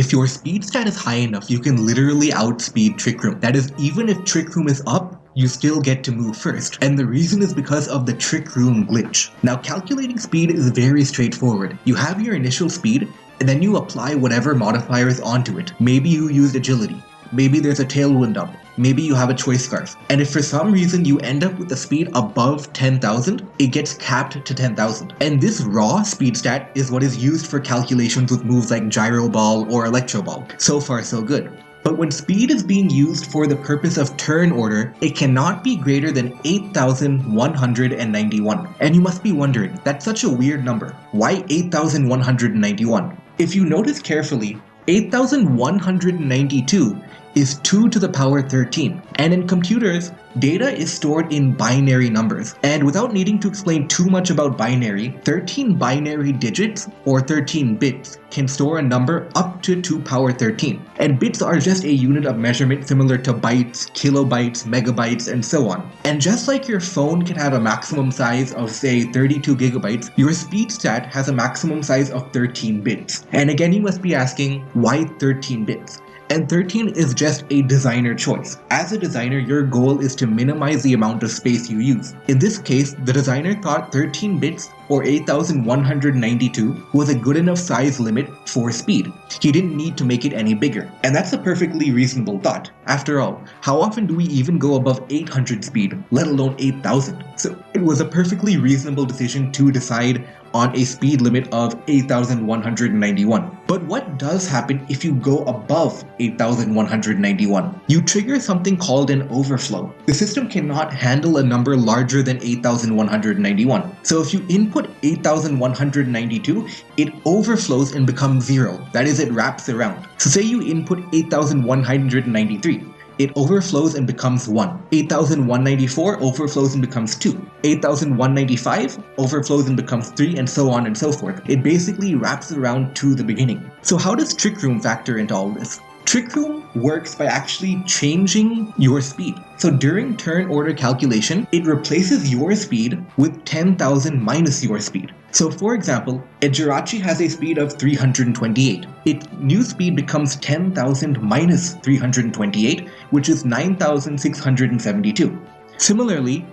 if your speed stat is high enough, you can literally outspeed Trick Room. That is, even if Trick Room is up, you still get to move first. And the reason is because of the Trick Room glitch. Now, calculating speed is very straightforward. You have your initial speed, and then you apply whatever modifiers onto it. Maybe you used agility. Maybe there's a tailwind up. Maybe you have a choice scarf. And if for some reason you end up with a speed above 10,000, it gets capped to 10,000. And this raw speed stat is what is used for calculations with moves like Gyro Ball or Electro Ball. So far, so good. But when speed is being used for the purpose of turn order, it cannot be greater than 8,191. And you must be wondering, that's such a weird number. Why 8,191? If you notice carefully, 8,192 is 2 to the power 13. And in computers, data is stored in binary numbers. And without needing to explain too much about binary, 13 binary digits, or 13 bits, can store a number up to 2 power 13. And bits are just a unit of measurement similar to bytes, kilobytes, megabytes, and so on. And just like your phone can have a maximum size of, say, 32 gigabytes, your speed stat has a maximum size of 13 bits. And again, you must be asking, why 13 bits? And 13 is just a designer choice. As a designer, your goal is to minimize the amount of space you use. In this case, the designer thought 13 bits, or 8,192, was a good enough size limit for speed. He didn't need to make it any bigger. And that's a perfectly reasonable thought. After all, how often do we even go above 800 speed, let alone 8,000? So it was a perfectly reasonable decision to decide on a speed limit of 8,191. But what does happen if you go above 8,191? You trigger something called an overflow. The system cannot handle a number larger than 8,191. So if you input 8,192, it overflows and becomes 0. That is, it wraps around. So say you input 8,193. It overflows and becomes 1. 8,194 overflows and becomes 2. 8,195 overflows and becomes 3, and so on and so forth. It basically wraps around to the beginning. So how does Trick Room factor into all this? Trick Room works by actually changing your speed. So during turn order calculation, it replaces your speed with 10,000 minus your speed. So for example, a Jirachi has a speed of 328. Its new speed becomes 10,000 minus 328, which is 9,672. Similarly,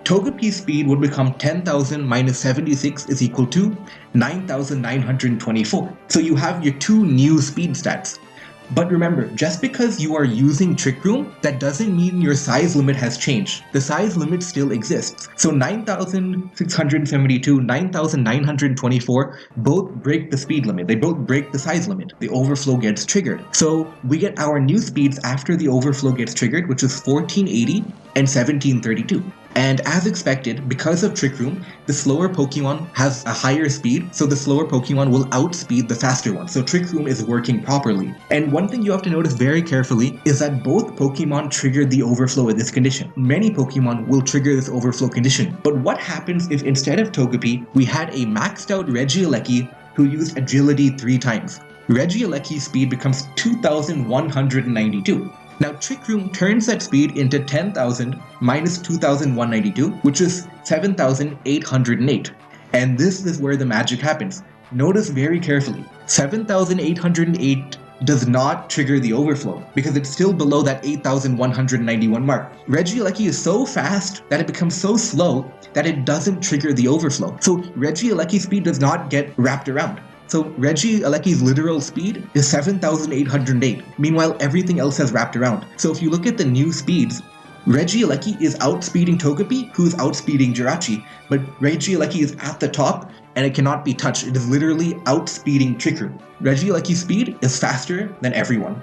Togepi's speed would become 10,000 minus 76 is equal to 9,924. So you have your two new speed stats. But remember, just because you are using Trick Room, that doesn't mean your size limit has changed. The size limit still exists. So 9,672, 9,924 both break the speed limit. They both break the size limit. The overflow gets triggered. So we get our new speeds after the overflow gets triggered, which is 1480 and 1732. And as expected, because of Trick Room, the slower Pokemon has a higher speed, so the slower Pokemon will outspeed the faster one. So Trick Room is working properly. And one thing you have to notice very carefully is that both Pokemon triggered the overflow in this condition. Many Pokemon will trigger this overflow condition. But what happens if instead of Togepi, we had a maxed out Regieleki who used agility 3 times? Regieleki's speed becomes 2,192. Now Trick Room turns that speed into 10,000 minus 2,192, which is 7,808. And this is where the magic happens. Notice very carefully, 7,808 does not trigger the overflow because it's still below that 8,191 mark. Regieleki is so fast that it becomes so slow that it doesn't trigger the overflow. So Regieleki's speed does not get wrapped around. So Regieleki's literal speed is 7,808. Meanwhile, everything else has wrapped around. So if you look at the new speeds, Regieleki is outspeeding Togepi, who's outspeeding Jirachi, but Regieleki is at the top and it cannot be touched. It is literally outspeeding Trick Room. Regieleki's speed is faster than everyone.